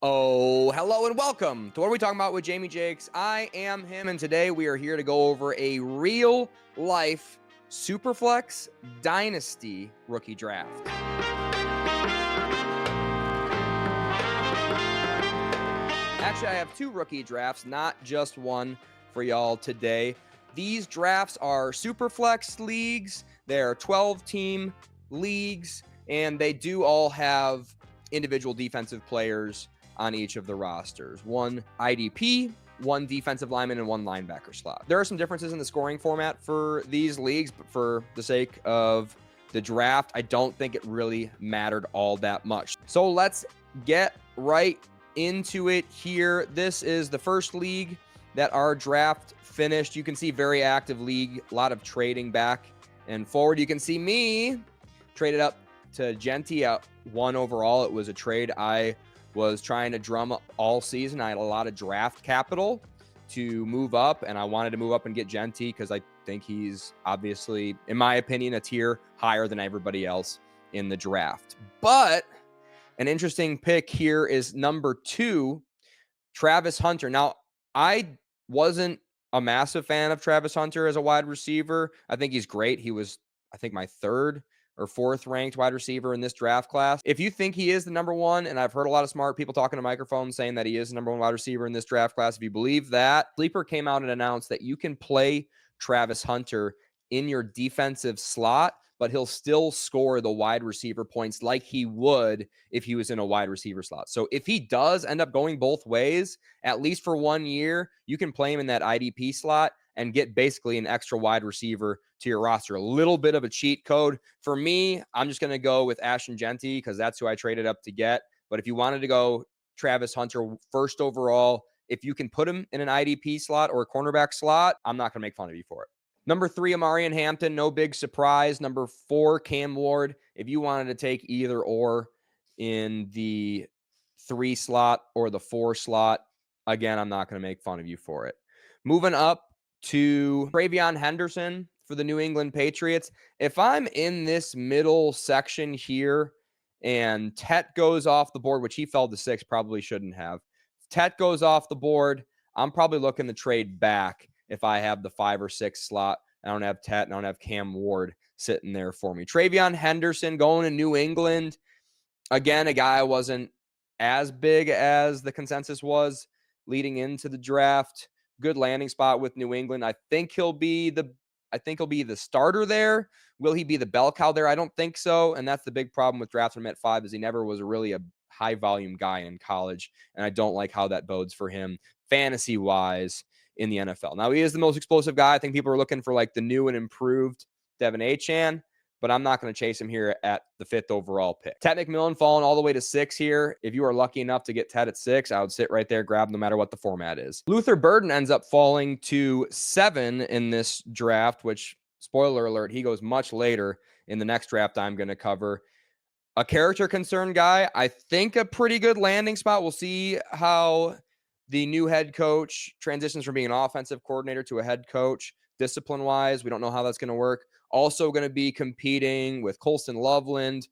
Oh, hello and welcome to What Are We Talking About with Jamie Jakes. I am him, and today we are here to go over a real-life Superflex Dynasty rookie draft. Actually, I have two rookie drafts, not just one for y'all today. These drafts are Superflex leagues. They're 12-team leagues, and they do all have individual defensive players on each of the rosters. One IDP, one defensive lineman, and one linebacker slot. There are some differences in the scoring format for these leagues, but for the sake of the draft, I don't think it really mattered all that much. So let's get right into it here. This is the first league that our draft finished. You can see very active league, a lot of trading back and forward. You can see me traded up to Genty at 1 overall. It was a trade I was trying to drum up all season. I had a lot of draft capital to move up, and I wanted to move up and get Genty because I think he's obviously, in my opinion, a tier higher than everybody else in the draft. But an interesting pick here is number 2, Travis Hunter. Now, I wasn't a massive fan of Travis Hunter as a wide receiver. I think he's great. He was, I think, my 3rd or 4th ranked wide receiver in this draft class. If you think he is the number 1, and I've heard a lot of smart people talking to microphones saying that he is the number 1 wide receiver in this draft class, if you believe that, Sleeper came out and announced that you can play Travis Hunter in your defensive slot, but he'll still score the wide receiver points like he would if he was in a wide receiver slot. So if he does end up going both ways, at least for 1 year, you can play him in that IDP slot and get basically an extra wide receiver to your roster. A little bit of a cheat code. For me, I'm just going to go with Ashton Genty because that's who I traded up to get. But if you wanted to go Travis Hunter 1st overall, if you can put him in an IDP slot or a cornerback slot, I'm not going to make fun of you for it. Number 3, Amarian Hampton, no big surprise. Number 4, Cam Ward. If you wanted to take either or in the 3 slot or the 4 slot, again, I'm not going to make fun of you for it. Moving up to TreVeyon Henderson for the New England Patriots. If I'm in this middle section here and Tet goes off the board, which he fell to 6, probably shouldn't have. Tet goes off the board, I'm probably looking to trade back if I have the 5 or 6 slot. I don't have Tet and I don't have Cam Ward sitting there for me. TreVeyon Henderson going to New England. Again, a guy I wasn't as big as the consensus was leading into the draft. Good landing spot with New England. I think he'll be the starter there. Will he be the bell cow there? I don't think so. And that's the big problem with drafting him at 5 is he never was really a high volume guy in college. And I don't like how that bodes for him fantasy wise in the NFL. Now he is the most explosive guy. I think people are looking for like the new and improved Devin Achane, but I'm not going to chase him here at the 5th overall pick. Ted McMillan falling all the way to 6 here. If you are lucky enough to get Ted at 6, I would sit right there, grab no matter what the format is. Luther Burden ends up falling to 7 in this draft, which, spoiler alert, he goes much later in the next draft I'm going to cover. A character concern guy, I think a pretty good landing spot. We'll see how the new head coach transitions from being an offensive coordinator to a head coach. Discipline-wise, we don't know how that's going to work. Also going to be competing with Colston Loveland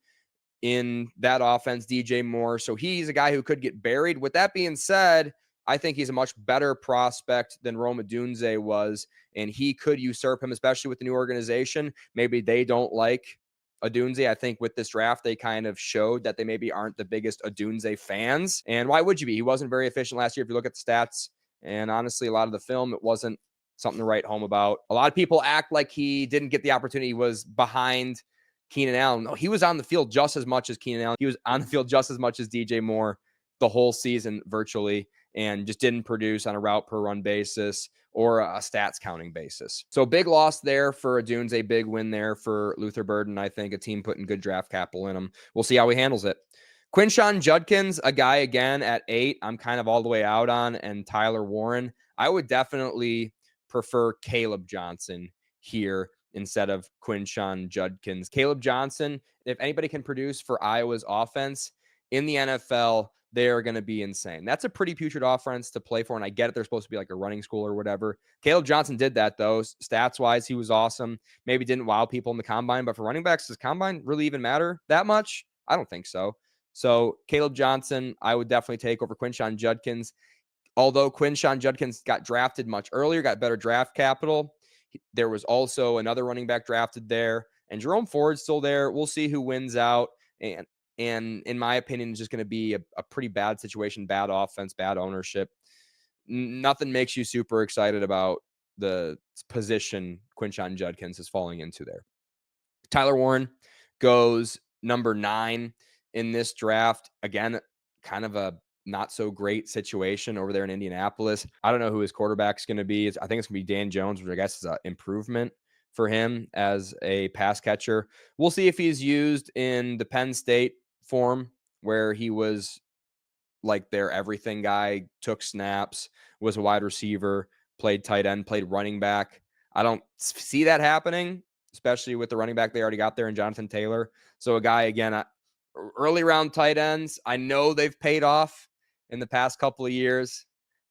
in that offense, DJ Moore. So he's a guy who could get buried. With that being said, I think he's a much better prospect than Rome Odunze was, and he could usurp him, especially with the new organization. Maybe they don't like Odunze. I think with this draft, they kind of showed that they maybe aren't the biggest Odunze fans. And why would you be? He wasn't very efficient last year if you look at the stats. And honestly, a lot of the film, it wasn't something to write home about. A lot of people act like he didn't get the opportunity. He was behind Keenan Allen. No, he was on the field just as much as Keenan Allen. He was on the field just as much as DJ Moore the whole season virtually, and just didn't produce on a route per run basis or a stats counting basis. So big loss there for Odunze, big win there for Luther Burden. I think a team putting good draft capital in him. We'll see how he handles it. Quinshon Judkins, a guy again at 8, I'm kind of all the way out on, and Tyler Warren. I would definitely prefer Caleb Johnson here instead of Quinshon Judkins. Caleb Johnson, if anybody can produce for Iowa's offense in the NFL, they are going to be insane. That's a pretty putrid offense to play for, and I get it. They're supposed to be like a running school or whatever. Caleb Johnson did that, though. Stats-wise, he was awesome. Maybe didn't wow people in the combine, but for running backs, does combine really even matter that much? I don't think so. So Caleb Johnson, I would definitely take over Quinshon Judkins. Although Quinshon Judkins got drafted much earlier, got better draft capital, there was also another running back drafted there, and Jerome Ford's still there. We'll see who wins out. And in my opinion, it's just going to be a pretty bad situation, bad offense, bad ownership. Nothing makes you super excited about the position Quinshon Judkins is falling into there. Tyler Warren goes number 9 in this draft. Again, kind of a not so great situation over there in Indianapolis. I don't know who his quarterback's going to be. I think it's going to be Dan Jones, which I guess is an improvement for him as a pass catcher. We'll see if he's used in the Penn State form where he was like their everything guy, took snaps, was a wide receiver, played tight end, played running back. I don't see that happening, especially with the running back they already got there in Jonathan Taylor. So a guy, again, early round tight ends, I know they've paid off in the past couple of years.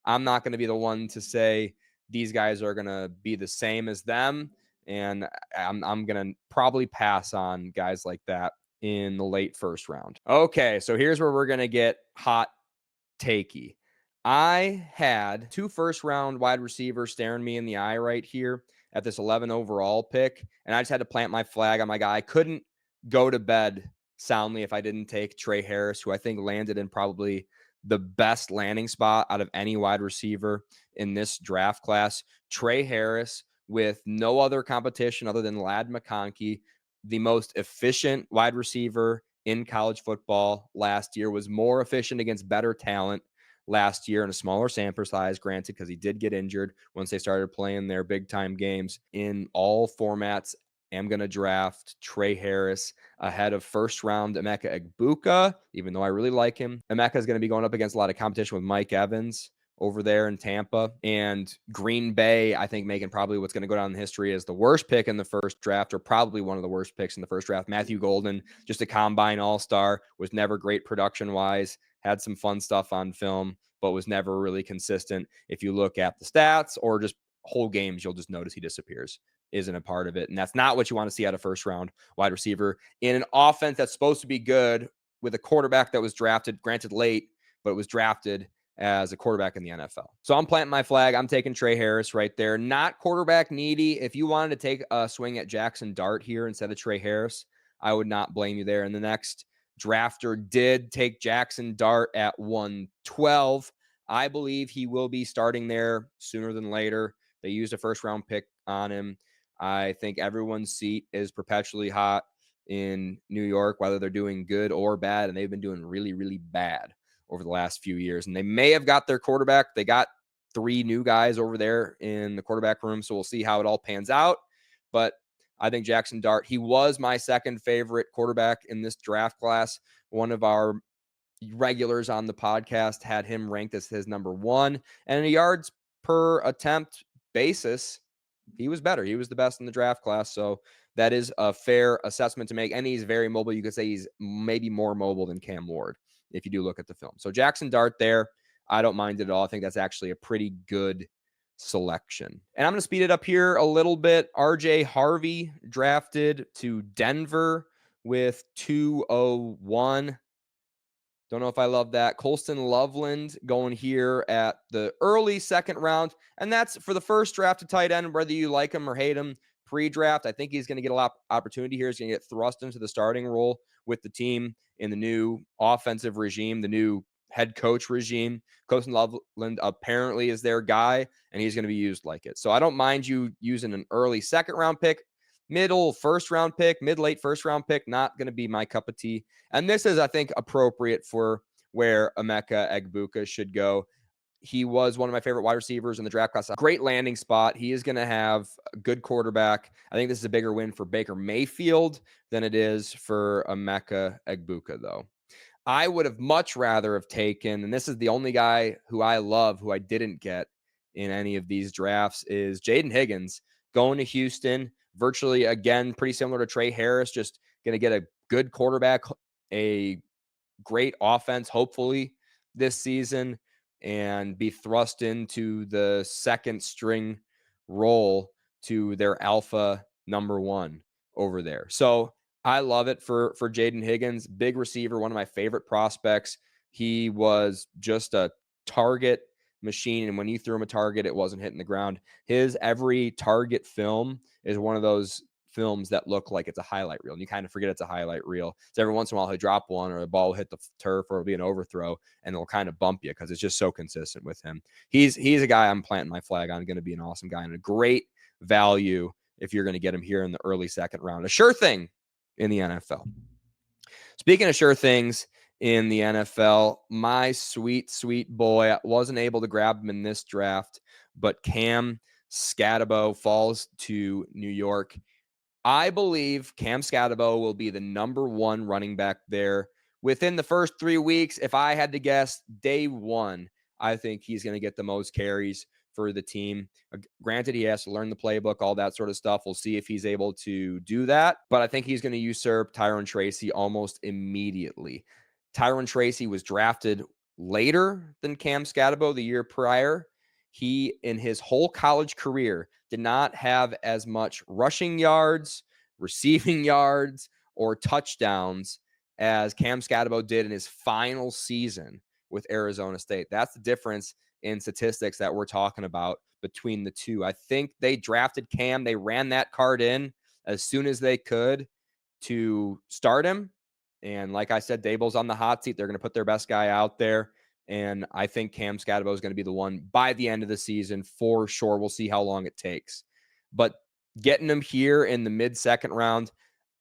I'm not going to be the one to say these guys are going to be the same as them. And I'm going to probably pass on guys like that in the late first round. Okay, so here's where we're going to get hot takey. I had 2 first-round wide receivers staring me in the eye right here at this 11 overall pick, and I just had to plant my flag on my guy. I couldn't go to bed soundly if I didn't take Tre Harris, who I think landed in probably the best landing spot out of any wide receiver in this draft class. Tre Harris, with no other competition other than Ladd McConkey, the most efficient wide receiver in college football last year, was more efficient against better talent last year in a smaller sample size, granted, because he did get injured once they started playing their big time games. In all formats, I'm going to draft Tre Harris ahead of first round Emeka Egbuka, even though I really like him. Emeka is going to be going up against a lot of competition with Mike Evans over there in Tampa. And Green Bay, I think, making probably what's going to go down in history as the worst pick in the first draft, or probably one of the worst picks in the first draft. Matthew Golden, just a combine all-star, was never great production-wise, had some fun stuff on film, but was never really consistent. If you look at the stats or just whole games, you'll just notice he disappears, isn't a part of it. And that's not what you want to see out of first-round wide receiver in an offense that's supposed to be good with a quarterback that was drafted, granted late, but was drafted as a quarterback in the NFL. So I'm planting my flag. I'm taking Tre Harris right there. Not quarterback needy. If you wanted to take a swing at Jackson Dart here instead of Tre Harris, I would not blame you there. And the next drafter did take Jackson Dart at 112. I believe he will be starting there sooner than later. They used a first round pick on him. I think everyone's seat is perpetually hot in New York, whether they're doing good or bad. And they've been doing really, really bad over the last few years. And they may have got their quarterback. They got 3 new guys over there in the quarterback room. So we'll see how it all pans out. But I think Jackson Dart, he was my second favorite quarterback in this draft class. One of our regulars on the podcast had him ranked as his number 1. And in a yards per attempt basis, he was better. He was the best in the draft class. So that is a fair assessment to make. And he's very mobile. You could say he's maybe more mobile than Cam Ward if you do look at the film. So Jackson Dart there, I don't mind it at all. I think that's actually a pretty good selection. And I'm going to speed it up here a little bit. RJ Harvey drafted to Denver with 201. Don't know if I love that. Colston Loveland going here at the early second round. And that's for the first draft of tight end, whether you like him or hate him pre-draft. I think he's going to get a lot of opportunity here. He's going to get thrust into the starting role with the team in the new offensive regime, the new head coach regime. Colston Loveland apparently is their guy, and he's going to be used like it. So I don't mind you using an early second round pick. Middle first round pick, mid-late first round pick, not going to be my cup of tea. And this is, I think, appropriate for where Emeka Egbuka should go. He was one of my favorite wide receivers in the draft class. Great landing spot. He is going to have a good quarterback. I think this is a bigger win for Baker Mayfield than it is for Emeka Egbuka, though. I would have much rather have taken, and this is the only guy who I love who I didn't get in any of these drafts, is Jayden Higgins going to Houston. Virtually, again, pretty similar to Tre Harris, just going to get a good quarterback, a great offense, hopefully, this season, and be thrust into the second string role to their alpha number 1 over there. So I love it for Jayden Higgins, big receiver, one of my favorite prospects. He was just a target machine, and when you threw him a target, it wasn't hitting the ground. His every target film is one of those films that look like it's a highlight reel, and you kind of forget it's a highlight reel. So every once in a while, he'll drop one, or the ball will hit the turf, or it'll be an overthrow, and it'll kind of bump you because it's just so consistent with him. He's a guy I'm planting my flag on. Going to be an awesome guy and a great value if you're going to get him here in the early second round. A sure thing in the NFL. Speaking of sure things in the NFL, my sweet, sweet boy, I wasn't able to grab him in this draft, but Cam Skattebo falls to New York. I believe Cam Skattebo will be the number one running back there within the first 3 weeks. If I had to guess, day one, I think he's going to get the most carries for the team. Granted, he has to learn the playbook, all that sort of stuff. We'll see if he's able to do that, but I think he's going to usurp Tyrone Tracy almost immediately. Tyrone Tracy was drafted later than Cam Skattebo the year prior. He, in his whole college career, did not have as much rushing yards, receiving yards, or touchdowns as Cam Skattebo did in his final season with Arizona State. That's the difference in statistics that we're talking about between the two. I think they drafted Cam. They ran that card in as soon as they could to start him. And like I said, Daboll's on the hot seat. They're going to put their best guy out there. And I think Cam Skattebo is going to be the one by the end of the season for sure. We'll see how long it takes. But getting him here in the mid-second round,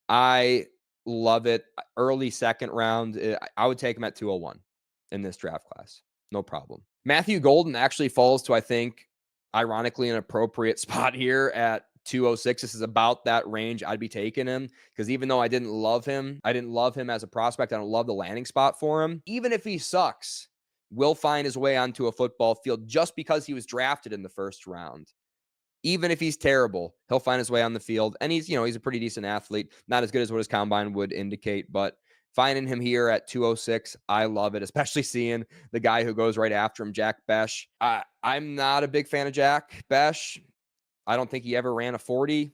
I love it. Early second round, I would take him at 201 in this draft class. No problem. Matthew Golden actually falls to, I think, ironically, an appropriate spot here at 206. This is about that range I'd be taking him, because even though I didn't love him as a prospect. I don't love the landing spot for him. Even if he sucks, will find his way onto a football field just because he was drafted in the first round. Even if he's terrible, he'll find his way on the field. And he's a pretty decent athlete. Not as good as what his combine would indicate, but finding him here at 206, I love it, especially seeing the guy who goes right after him, Jack Besh. I'm not a big fan of Jack Besh. I don't think he ever ran a 40.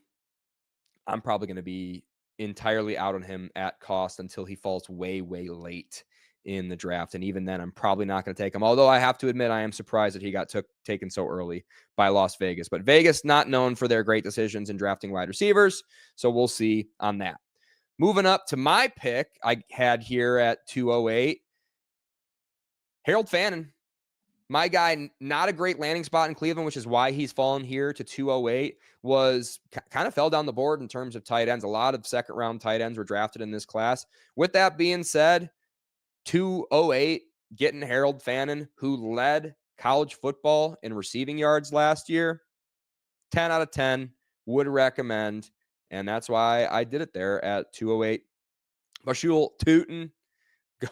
I'm probably going to be entirely out on him at cost until he falls way, way late in the draft. And even then, I'm probably not going to take him. Although I have to admit, I am surprised that he got taken so early by Las Vegas. But Vegas, not known for their great decisions in drafting wide receivers. So we'll see on that. Moving up to my pick, I had here at 208, Harold Fannin. My guy, not a great landing spot in Cleveland, which is why he's fallen here to 208, was kind of fell down the board in terms of tight ends. A lot of second-round tight ends were drafted in this class. With that being said, 208, getting Harold Fannin, who led college football in receiving yards last year, 10 out of 10, would recommend, and that's why I did it there at 208. Bashul Tootin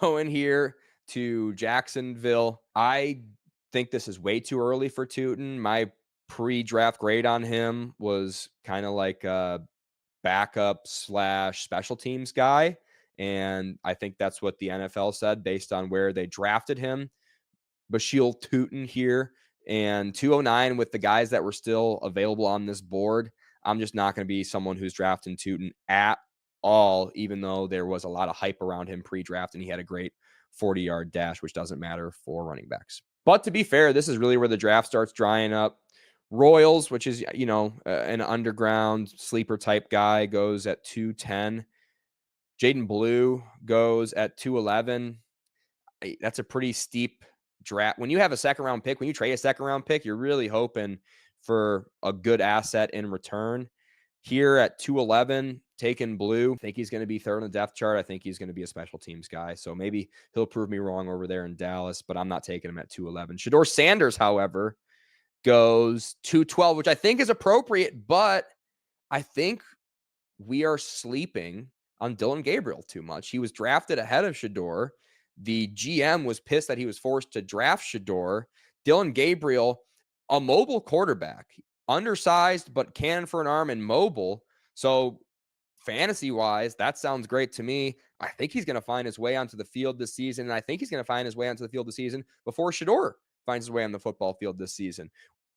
going here to Jacksonville. I think this is way too early for Tootin. My pre-draft grade on him was kind of like a backup / special teams guy. And I think that's what the NFL said based on where they drafted him. Bashil Tootin here and 209 with the guys that were still available on this board. I'm just not going to be someone who's drafting Tootin at all, even though there was a lot of hype around him pre-draft and he had a great 40-yard dash, which doesn't matter for running backs. But to be fair, this is really where the draft starts drying up. Royals, which is, an underground sleeper type guy, goes at 210. Jayden Blue goes at 211. That's a pretty steep draft. When you have a second round pick, when you trade a second round pick, you're really hoping for a good asset in return. Here at 211, taking Blue, I think he's going to be third on the depth chart. I think he's going to be a special teams guy. So maybe he'll prove me wrong over there in Dallas, but I'm not taking him at 211. Shedeur Sanders, however, goes 212, which I think is appropriate, but I think we are sleeping on Dillon Gabriel too much. He was drafted ahead of Shedeur. The GM was pissed that he was forced to draft Shedeur. Dillon Gabriel, a mobile quarterback, undersized, but cannon for an arm and mobile. So fantasy-wise, that sounds great to me. I think he's going to find his way onto the field this season, and I think he's going to find his way onto the field this season before Shedeur finds his way on the football field this season.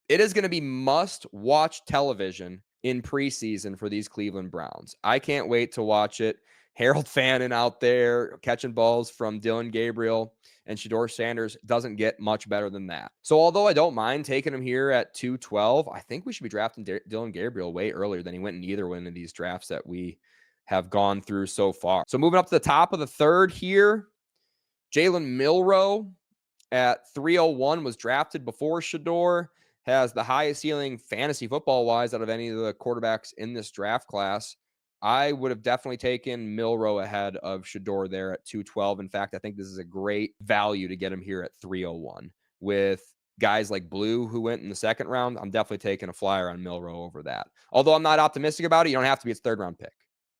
It is going to be must-watch television in preseason for these Cleveland Browns. I can't wait to watch it. Harold Fannin out there catching balls from Dillon Gabriel and Shedeur Sanders doesn't get much better than that. So although I don't mind taking him here at 212, I think we should be drafting Dillon Gabriel way earlier than he went in either one of these drafts that we have gone through so far. So moving up to the top of the third here, Jalen Milroe at 301 was drafted before Shedeur, has the highest ceiling fantasy football-wise out of any of the quarterbacks in this draft class. I would have definitely taken Milroe ahead of Shedeur there at 212. In fact, I think this is a great value to get him here at 301. With guys like Blue who went in the second round, I'm definitely taking a flyer on Milroe over that. Although I'm not optimistic about it, you don't have to be its third-round pick.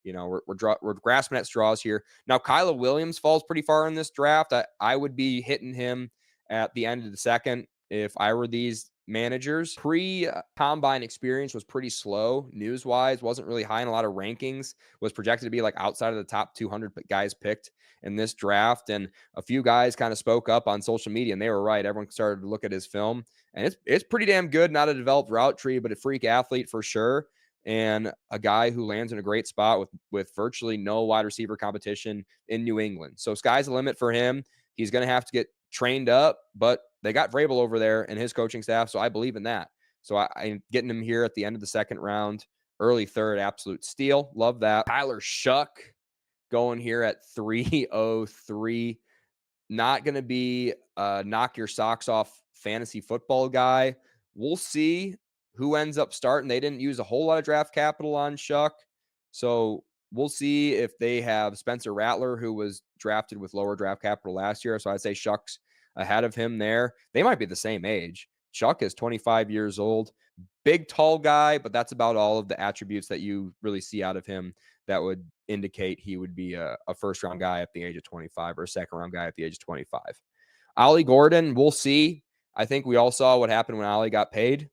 You know, we're grasping at straws here. Now, Kyla Williams falls pretty far in this draft. I would be hitting him at the end of the second if I were these managers. Pre-combine experience was pretty slow news-wise, wasn't really high in a lot of rankings, was projected to be like outside of the top 200 guys picked in this draft. And a few guys kind of spoke up on social media, and they were right. Everyone started to look at his film, and it's pretty damn good. Not a developed route tree, but a freak athlete for sure. And a guy who lands in a great spot with virtually no wide receiver competition in New England. So sky's the limit for him. He's going to have to get trained up, but they got Vrabel over there and his coaching staff, so I believe in that. So I'm getting him here at the end of the second round, early third, absolute steal. Love that. Tyler Shuck going here at 303. Not going to be a knock your socks off fantasy football guy. We'll see who ends up starting. They didn't use a whole lot of draft capital on Shuck. So we'll see if they have Spencer Rattler, who was drafted with lower draft capital last year. So I'd say Shuck's ahead of him there. They might be the same age. Shuck is 25 years old. Big, tall guy, but that's about all of the attributes that you really see out of him that would indicate he would be a first-round guy at the age of 25 or a second-round guy at the age of 25. Ollie Gordon, we'll see. I think we all saw what happened when Ollie got paid,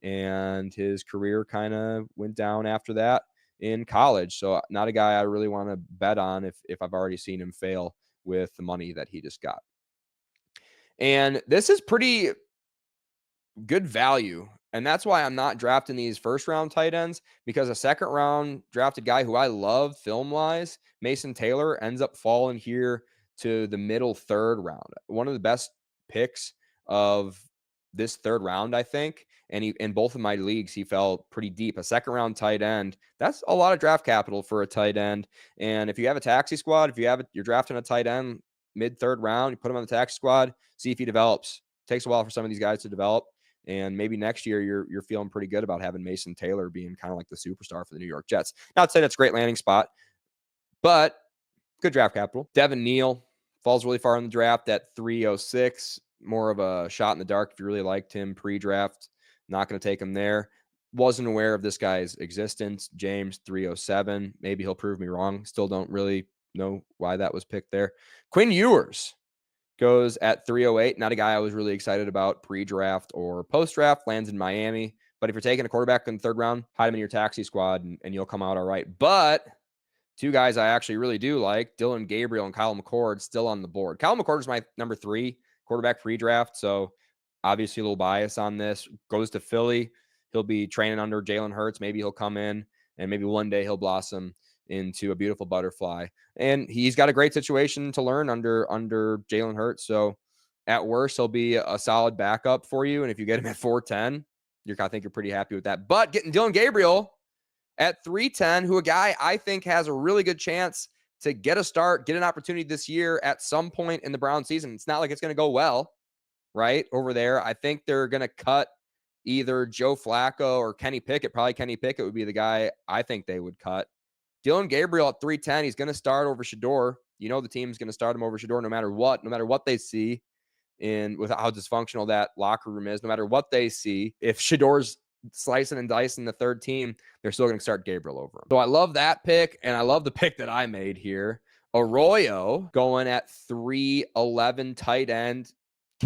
and his career kind of went down after that in college. So not a guy I really want to bet on if I've already seen him fail with the money that he just got. And this is pretty good value. And that's why I'm not drafting these first round tight ends, because a second round drafted guy who I love film wise, Mason Taylor, ends up falling here to the middle third round. One of the best picks of this third round, I think. And in both of my leagues, he fell pretty deep. A second round tight end, that's a lot of draft capital for a tight end. And if you have a taxi squad, you're drafting a tight end mid third round, you put him on the taxi squad, see if he develops. Takes a while for some of these guys to develop. And maybe next year you're feeling pretty good about having Mason Taylor being kind of like the superstar for the New York Jets. Not to say that's a great landing spot, but good draft capital. Devin Neal falls really far in the draft at 306. More of a shot in the dark if you really liked him pre-draft. Not going to take him there. Wasn't aware of this guy's existence. James, 307. Maybe he'll prove me wrong. Still don't really know why that was picked there. Quinn Ewers goes at 308. Not a guy I was really excited about pre-draft or post-draft. Lands in Miami. But if you're taking a quarterback in the third round, hide him in your taxi squad and you'll come out all right. But two guys I actually really do like, Dillon Gabriel and Kyle McCord, still on the board. Kyle McCord is my number 3 quarterback pre-draft, so obviously a little bias on this. Goes to Philly. He'll be training under Jalen Hurts. Maybe he'll come in, and maybe one day he'll blossom into a beautiful butterfly. And he's got a great situation to learn under Jalen Hurts. So at worst, he'll be a solid backup for you. And if you get him at 410, I think you're pretty happy with that. But getting Dillon Gabriel at 310, who a guy I think has a really good chance to get a start, get an opportunity this year at some point in the Brown season. It's not like it's going to go well, right, over there. I think they're going to cut either Joe Flacco or Kenny Pickett. Probably Kenny Pickett would be the guy I think they would cut. Dillon Gabriel at 310, he's going to start over Shedeur. You know the team's going to start him over Shedeur no matter what they see with how dysfunctional that locker room is, no matter what they see. If Shedeur's slicing and dicing the third team, they're still going to start Gabriel over him. So I love that pick, and I love the pick that I made here. Arroyo going at 311 tight end,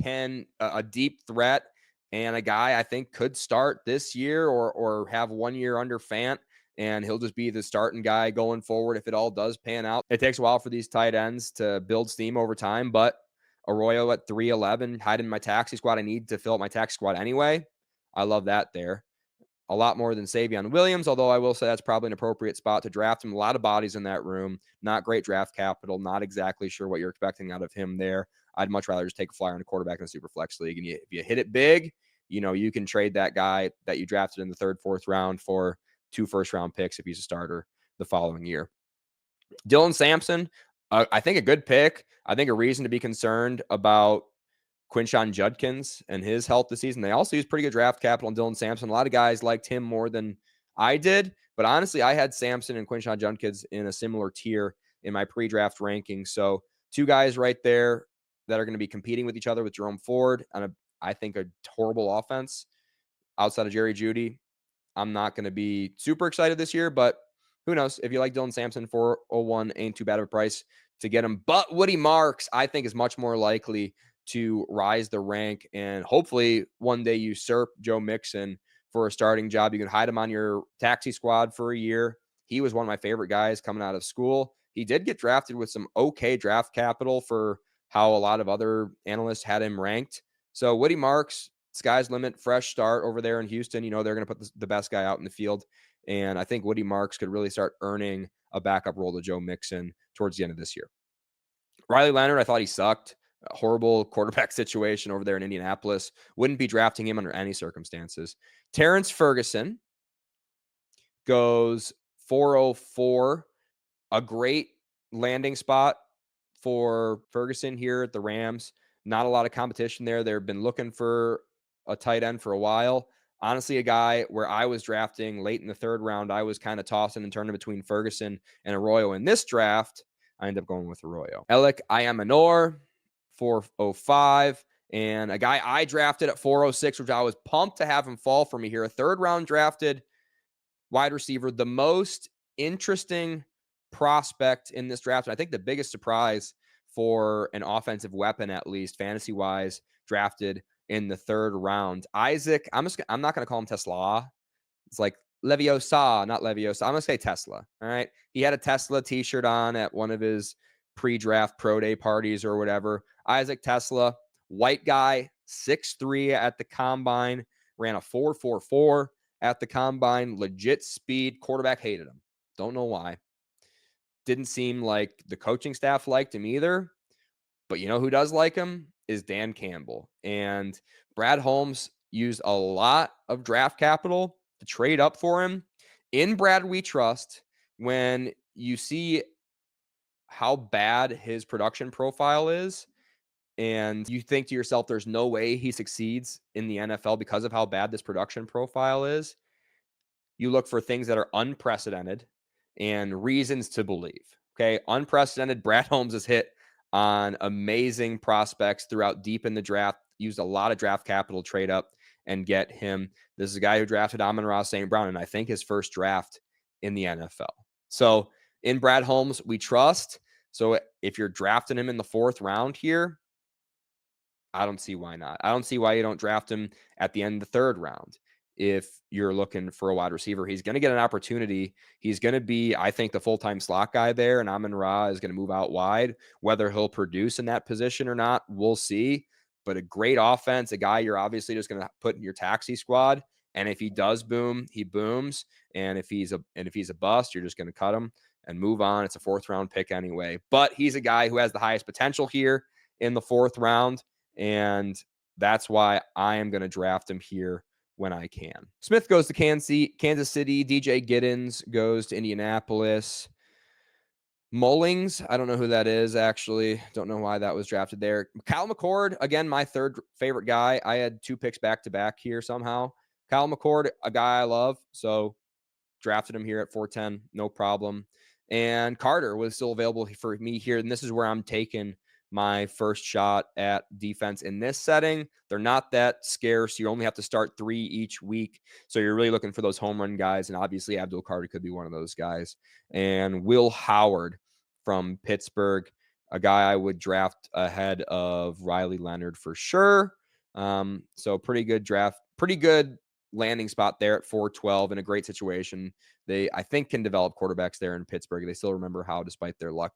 a deep threat, and a guy I think could start this year or have 1 year under Fant, and he'll just be the starting guy going forward if it all does pan out. It takes a while for these tight ends to build steam over time, but Arroyo at 311, hiding my taxi squad. I need to fill up my taxi squad anyway. I love that there. a lot more than Savion Williams, although I will say that's probably an appropriate spot to draft him. A lot of bodies in that room, not great draft capital, not exactly sure what you're expecting out of him there. I'd much rather just take a flyer on a quarterback in a super flex league. And if you hit it big, you can trade that guy that you drafted in the 3rd, 4th round for 2 first-round picks if he's a starter the following year. Dylan Sampson, I think a good pick. I think a reason to be concerned about Quinshon Judkins and his health this season. They also used pretty good draft capital on Dylan Sampson. A lot of guys liked him more than I did, but honestly, I had Sampson and Quinshon Judkins in a similar tier in my pre-draft ranking. So 2 guys right there that are going to be competing with each other with Jerome Ford on I think a horrible offense outside of Jerry Jeudy. I'm not going to be super excited this year, but who knows? If you like Dylan Sampson, 401 ain't too bad of a price to get him. But Woody Marks, I think, is much more likely to rise the rank and hopefully one day usurp Joe Mixon for a starting job. You can hide him on your taxi squad for a year. He was one of my favorite guys coming out of school. He did get drafted with some okay draft capital for how a lot of other analysts had him ranked. So Woody Marks, sky's limit, fresh start over there in Houston. They're going to put the best guy out in the field. And I think Woody Marks could really start earning a backup role to Joe Mixon towards the end of this year. Riley Leonard, I thought he sucked. A horrible quarterback situation over there in Indianapolis. Wouldn't be drafting him under any circumstances. Terrence Ferguson goes 404. A great landing spot for Ferguson here at the Rams. Not a lot of competition there. They've been looking for a tight end for a while. Honestly, a guy where I was drafting late in the 3rd round, I was kind of tossing and turning between Ferguson and Arroyo. In this draft, I ended up going with Arroyo. Alec Ayamanor, 405. And a guy I drafted at 406, which I was pumped to have him fall for me here. A 3rd round drafted wide receiver, the most interesting prospect in this draft. And I think the biggest surprise for an offensive weapon, at least fantasy wise, drafted in the 3rd round. Isaac, I'm not going to call him TeSlaa. It's like Leviosa, not Leviosa. I'm going to say TeSlaa. All right. He had a TeSlaa t-shirt on at one of his pre-draft pro day parties or whatever. Isaac TeSlaa, white guy, 6'3" at the combine, ran a 4.44 at the combine, legit speed. Quarterback hated him. Don't know why. Didn't seem like the coaching staff liked him either. But you know who does like him is Dan Campbell. And Brad Holmes used a lot of draft capital to trade up for him. In Brad we trust, when you see how bad his production profile is, and you think to yourself, there's no way he succeeds in the NFL because of how bad this production profile is, you look for things that are unprecedented and reasons to believe. Okay. Unprecedented. Brad Holmes has hit on amazing prospects throughout deep in the draft, used a lot of draft capital trade up and get him. This is a guy who drafted Amon-Ra St. Brown, and I think his first draft in the NFL. So in Brad Holmes, we trust. So if you're drafting him in the 4th round here, I don't see why not. I don't see why you don't draft him at the end of the 3rd round. If you're looking for a wide receiver, he's going to get an opportunity. He's going to be, I think, the full-time slot guy there, and Amon-Ra is going to move out wide. Whether he'll produce in that position or not, we'll see. But a great offense, a guy you're obviously just going to put in your taxi squad. And if he does boom, he booms. And if he's a bust, you're just going to cut him and move on. It's a 4th round pick anyway. But he's a guy who has the highest potential here in the 4th round. And that's why I am going to draft him here when I can. Smith goes to Kansas City. DJ Giddens goes to Indianapolis. Mullings, I don't know who that is, actually. Don't know why that was drafted there. Kyle McCord, again, my 3rd favorite guy. I had 2 picks back-to-back here somehow. Kyle McCord, a guy I love, so drafted him here at 410, no problem. And Carter was still available for me here, and this is where I'm taking my first shot at defense in this setting. They're not that scarce. You only have to start 3 each week. So you're really looking for those home run guys. And obviously Abdul Carter could be one of those guys. And Will Howard from Pittsburgh, a guy I would draft ahead of Riley Leonard for sure. So pretty good draft, pretty good landing spot there at 412 in a great situation. They, I think, can develop quarterbacks there in Pittsburgh. They still remember how, despite their luck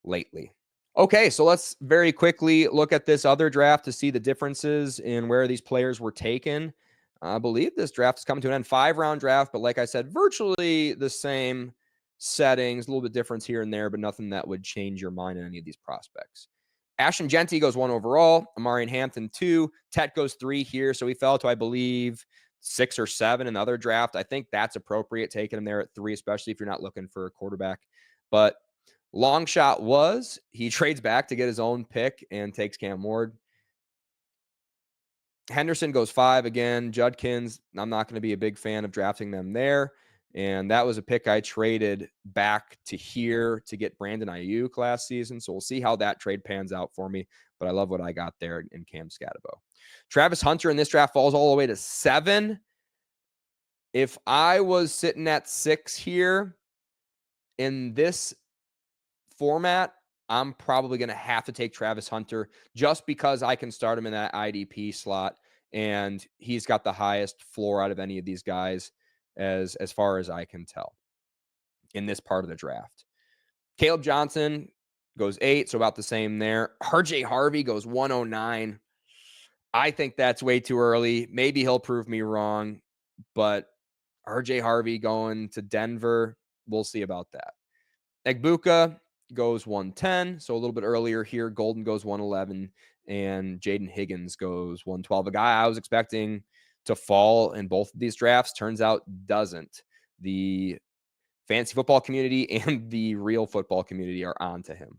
lately. Okay, so let's very quickly look at this other draft to see the differences in where these players were taken. I believe this draft is coming to an end. 5-round draft, but like I said, virtually the same settings, a little bit difference here and there, but nothing that would change your mind in any of these prospects. Ashton Genty goes 1 overall. Amarian Hampton 2. Tet goes 3 here. So he fell to, I believe, 6 or 7 in the other draft. I think that's appropriate, taking him there at 3, especially if you're not looking for a quarterback. But long shot was he trades back to get his own pick and takes Cam Ward. Henderson goes 5 again. Judkins, I'm not going to be a big fan of drafting them there. And that was a pick I traded back to here to get Brandon Ayuk last season. So we'll see how that trade pans out for me. But I love what I got there in Cam Skattebo. Travis Hunter in this draft falls all the way to 7. If I was sitting at 6 here in this format, I'm probably going to have to take Travis Hunter just because I can start him in that IDP slot, and he's got the highest floor out of any of these guys as far as I can tell in this part of the draft. Caleb Johnson goes 8, so about the same there. RJ Harvey goes 109. I think that's way too early. Maybe he'll prove me wrong, but RJ Harvey going to Denver, we'll see about that. Egbuka goes 110, so a little bit earlier here. Golden goes 111, and Jayden Higgins goes 112. A guy I was expecting to fall in both of these drafts turns out doesn't. The fantasy football community and the real football community are on to him.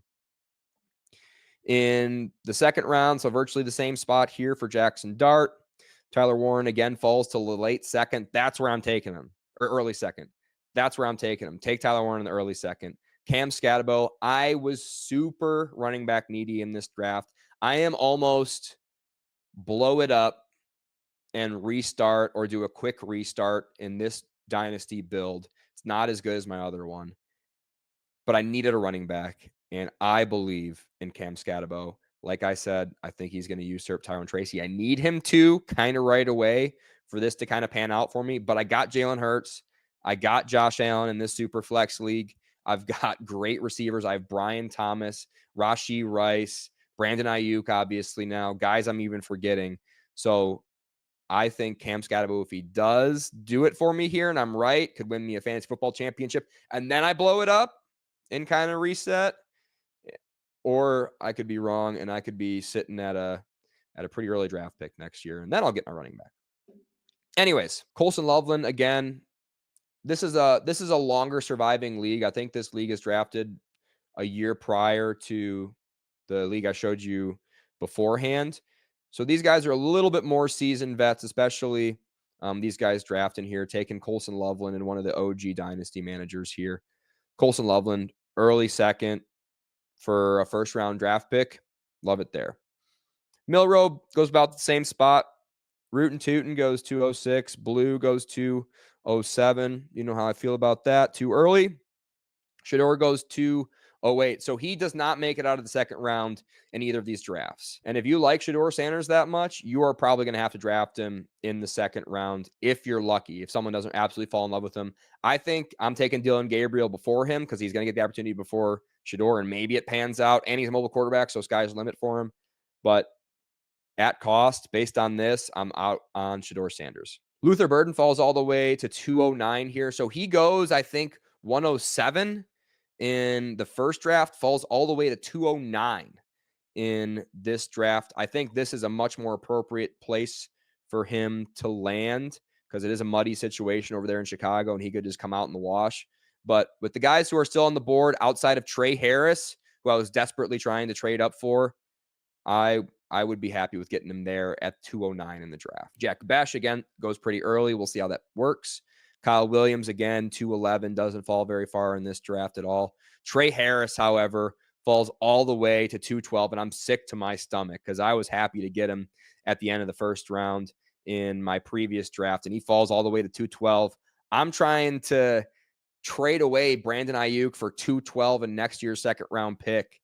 In the second round, so virtually the same spot here for Jackson Dart. Tyler Warren again falls to the late second. That's where I'm taking him, or early second. That's where I'm taking him. Take Tyler Warren in the early second. Cam Skattebo, I was super running back needy in this draft. I am almost blow it up and restart or do a quick restart in this dynasty build. It's not as good as my other one, but I needed a running back, and I believe in Cam Skattebo. Like I said, I think he's going to usurp Tyrone Tracy. I need him to kind of right away for this to kind of pan out for me, but I got Jalen Hurts. I got Josh Allen in this super flex league. I've got great receivers. I have Brian Thomas, Rashee Rice, Brandon Ayuk, obviously now. Guys I'm even forgetting. So I think Cam Skattebo, if he does do it for me here and I'm right, could win me a fantasy football championship. And then I blow it up and kind of reset. Or I could be wrong and I could be sitting at a pretty early draft pick next year. And then I'll get my running back. Anyways, Colson Loveland, again, this is a longer surviving league. I think this league is drafted a year prior to the league I showed you beforehand. So these guys are a little bit more seasoned vets, especially these guys drafting here, taking Colson Loveland and one of the OG dynasty managers here. Colson Loveland, early second for a first round draft pick. Love it there. Milrobe goes about the same spot. Rootin' Tootin' goes 206. Blue goes 207. You know how I feel about that. Too early. Shedeur goes 208. So he does not make it out of the second round in either of these drafts. And if you like Shedeur Sanders that much, you are probably going to have to draft him in the second round if you're lucky, if someone doesn't absolutely fall in love with him. I think I'm taking Dylan Gabriel before him because he's going to get the opportunity before Shedeur, and maybe it pans out. And he's a mobile quarterback, so sky's the limit for him. But at cost, based on this, I'm out on Shedeur Sanders. Luther Burden falls all the way to 209 here. So he goes, I think, 107 in the first draft, falls all the way to 209 in this draft. I think this is a much more appropriate place for him to land because it is a muddy situation over there in Chicago, and he could just come out in the wash. But with the guys who are still on the board outside of Tre Harris, who I was desperately trying to trade up for, I would be happy with getting him there at 209 in the draft. Jack Besh, again, goes pretty early. We'll see how that works. Kyle Williams, again, 211, doesn't fall very far in this draft at all. Tre Harris, however, falls all the way to 212, and I'm sick to my stomach because I was happy to get him at the end of the first round in my previous draft, and he falls all the way to 212. I'm trying to trade away Brandon Ayuk for 212 and next year's second round pick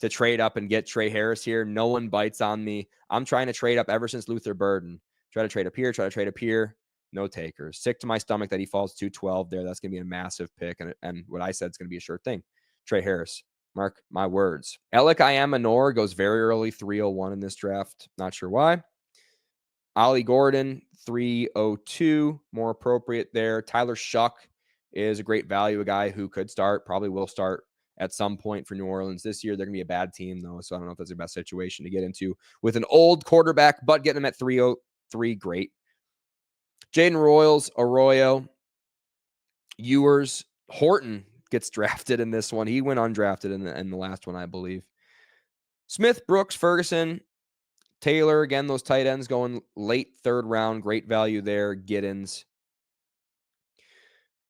to trade up and get Tre Harris here. No one bites on me. I'm trying to trade up ever since Luther Burden. Try to trade up here, try to trade up here. No takers. Sick to my stomach that he falls 212 there. That's going to be a massive pick. And what I said is going to be a sure thing. Tre Harris. Mark my words. Alec Ayamanor goes very early, 301 in this draft. Not sure why. Ollie Gordon, 302, more appropriate there. Tyler Shuck is a great value, a guy who could start, probably will start at some point for New Orleans this year. They're going to be a bad team, though, so I don't know if that's the best situation to get into with an old quarterback, but getting him at 303, great. Jaden Arroyo, Ewers, Horton gets drafted in this one. He went undrafted in the last one, I believe. Smith, Brooks, Ferguson, Taylor, again, those tight ends going late third round. Great value there. Giddens.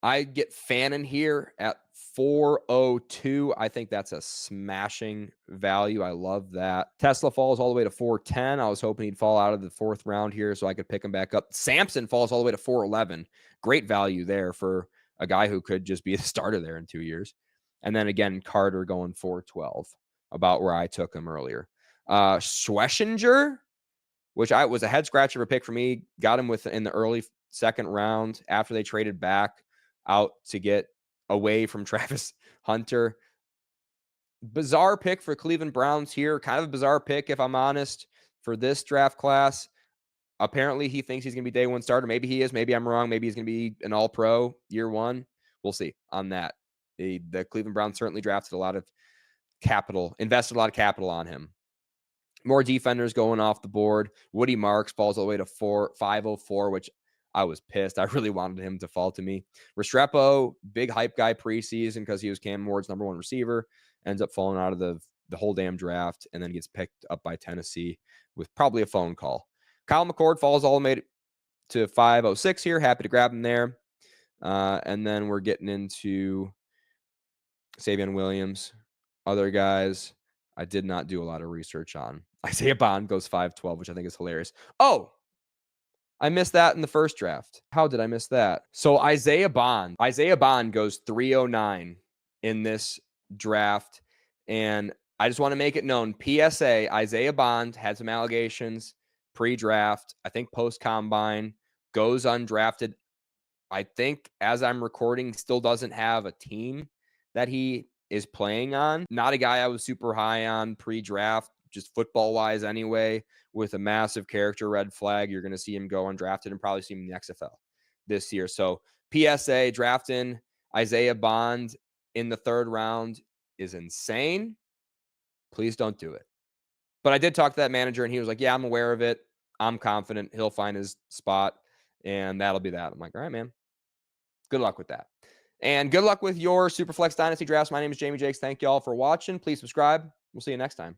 I get Fannin here at 402. I think that's a smashing value. I love that. TeSlaa falls all the way to 410. I was hoping he'd fall out of the fourth round here so I could pick him back up. Sampson falls all the way to 411. Great value there for a guy who could just be the starter there in 2 years. And then again, Carter going 412, about where I took him earlier. Schwessinger, which was a head scratcher of a pick for me. Got him in the early second round after they traded back out to get away from Travis Hunter. Bizarre pick for Cleveland Browns here. Kind of a bizarre pick, if I'm honest, for this draft class. Apparently, he thinks he's going to be day one starter. Maybe he is. Maybe I'm wrong. Maybe he's going to be an all-pro year one. We'll see on that. The Cleveland Browns certainly drafted a lot of capital, invested a lot of capital on him. More defenders going off the board. Woody Marks falls all the way to 504, which I was pissed. I really wanted him to fall to me. Restrepo, big hype guy preseason because he was Cam Ward's number 1 receiver, ends up falling out of the whole damn draft and then gets picked up by Tennessee with probably a phone call. Kyle McCord falls all the way to 506 here. Happy to grab him there. And then we're getting into Savion Williams. Other guys I did not do a lot of research on. Isaiah Bond goes 512, which I think is hilarious. Oh, I missed that in the first draft. How did I miss that? So Isaiah Bond goes 309 in this draft. And I just want to make it known, PSA, Isaiah Bond had some allegations pre-draft, I think post-combine, goes undrafted. I think as I'm recording, still doesn't have a team that he is playing on. Not a guy I was super high on pre-draft, just football-wise anyway, with a massive character red flag. You're going to see him go undrafted and probably see him in the XFL this year. So PSA, drafting Isaiah Bond in the third round is insane. Please don't do it. But I did talk to that manager, and he was like, yeah, I'm aware of it. I'm confident he'll find his spot, and that'll be that. I'm like, all right, man. Good luck with that. And good luck with your Superflex Dynasty drafts. My name is Jamie Jakes. Thank you all for watching. Please subscribe. We'll see you next time.